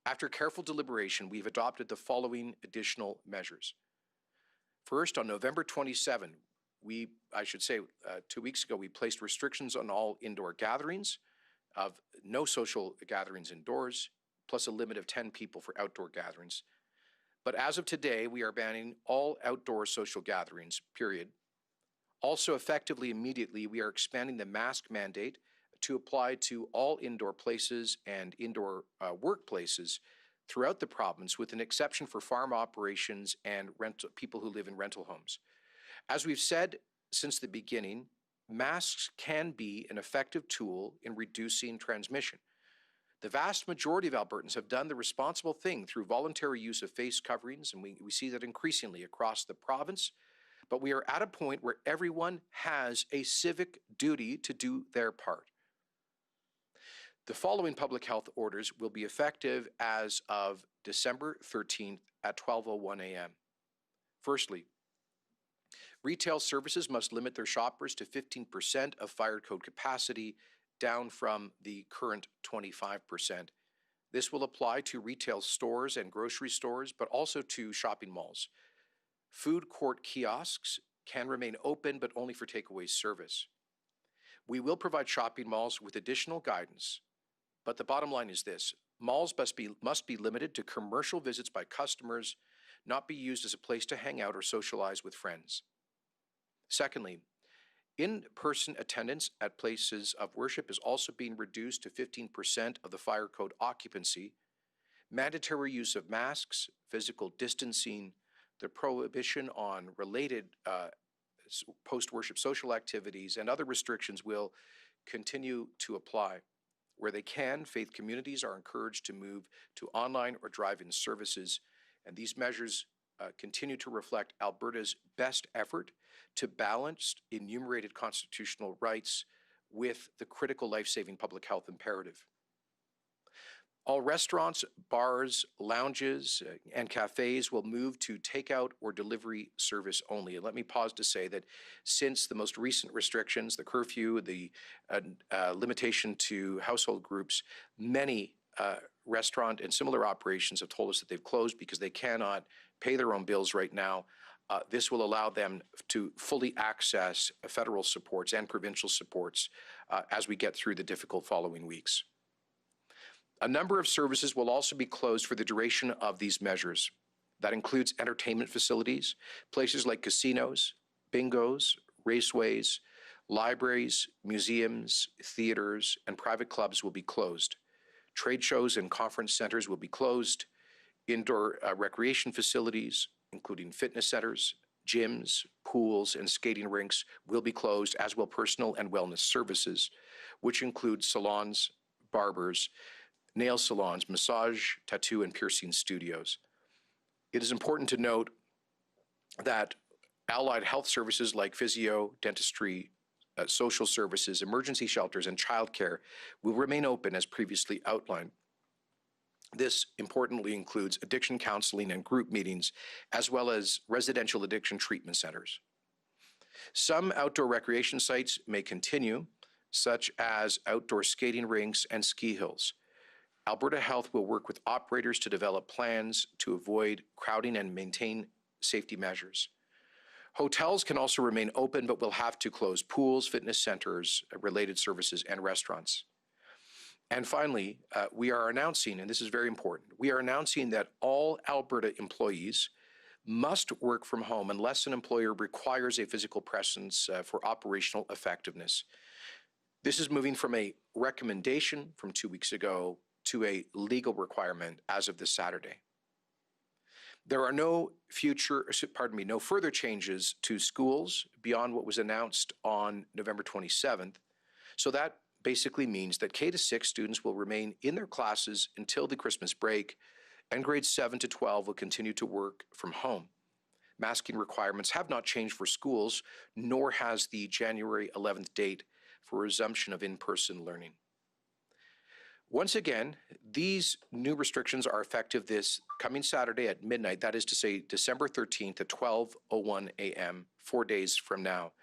After careful deliberation, we've adopted the following additional measures. First, on November 27, 2 weeks ago, we placed restrictions on all indoor gatherings of no social gatherings indoors, plus a limit of 10 people for outdoor gatherings. But as of today, we are banning all outdoor social gatherings, period. Also, effectively, immediately, we are expanding the mask mandate to apply to all indoor places and indoor workplaces throughout the province, with an exception for farm operations and people who live in rental homes. As we've said since the beginning, masks can be an effective tool in reducing transmission. The vast majority of Albertans have done the responsible thing through voluntary use of face coverings, and we see that increasingly across the province. But we are at a point where everyone has a civic duty to do their part. The following public health orders will be effective as of December 13th at 12:01 a.m. Firstly, retail services must limit their shoppers to 15% of fire code capacity, down from the current 25%. This will apply to retail stores and grocery stores, but also to shopping malls. Food court kiosks can remain open, but only for takeaway service. We will provide shopping malls with additional guidance, but the bottom line is this: malls must be limited to commercial visits by customers, not be used as a place to hang out or socialize with friends. Secondly, in-person attendance at places of worship is also being reduced to 15% of the fire code occupancy. Mandatory use of masks, physical distancing, the prohibition on related post-worship social activities, and other restrictions will continue to apply. Where they can, faith communities are encouraged to move to online or drive-in services, and these measures continue to reflect Alberta's best effort to balance enumerated constitutional rights with the critical life-saving public health imperative. All restaurants, bars, lounges, and cafes will move to takeout or delivery service only. And let me pause to say that since the most recent restrictions, the curfew, the limitation to household groups, many restaurant and similar operations have told us that they've closed because they cannot pay their own bills right now. This will allow them to fully access federal supports and provincial supports as we get through the difficult following weeks. A number of services will also be closed for the duration of these measures. That includes entertainment facilities, places like casinos, bingos, raceways, libraries, museums, theaters, and private clubs will be closed. Trade shows and conference centers will be closed. Indoor recreation facilities, including fitness centers, gyms, pools, and skating rinks will be closed, as will personal and wellness services, which include salons, barbers, nail salons, massage, tattoo, and piercing studios. It is important to note that allied health services like physio, dentistry, social services, emergency shelters, and childcare will remain open as previously outlined. This importantly includes addiction counseling and group meetings, as well as residential addiction treatment centers. Some outdoor recreation sites may continue, such as outdoor skating rinks and ski hills. Alberta Health will work with operators to develop plans to avoid crowding and maintain safety measures. Hotels can also remain open, but will have to close pools, fitness centers, related services, and restaurants. And finally, we are announcing, and this is very important, we are announcing that all Alberta employees must work from home unless an employer requires a physical presence for operational effectiveness. This is moving from a recommendation from 2 weeks ago to a legal requirement as of this Saturday. There are no further changes to schools beyond what was announced on November 27th. So that basically means that K-6 students will remain in their classes until the Christmas break, and grades 7 to 12 will continue to work from home. Masking requirements have not changed for schools, nor has the January 11th date for resumption of in-person learning. Once again, these new restrictions are effective this coming Saturday at midnight, that is to say December 13th at 12:01 a.m., 4 days from now.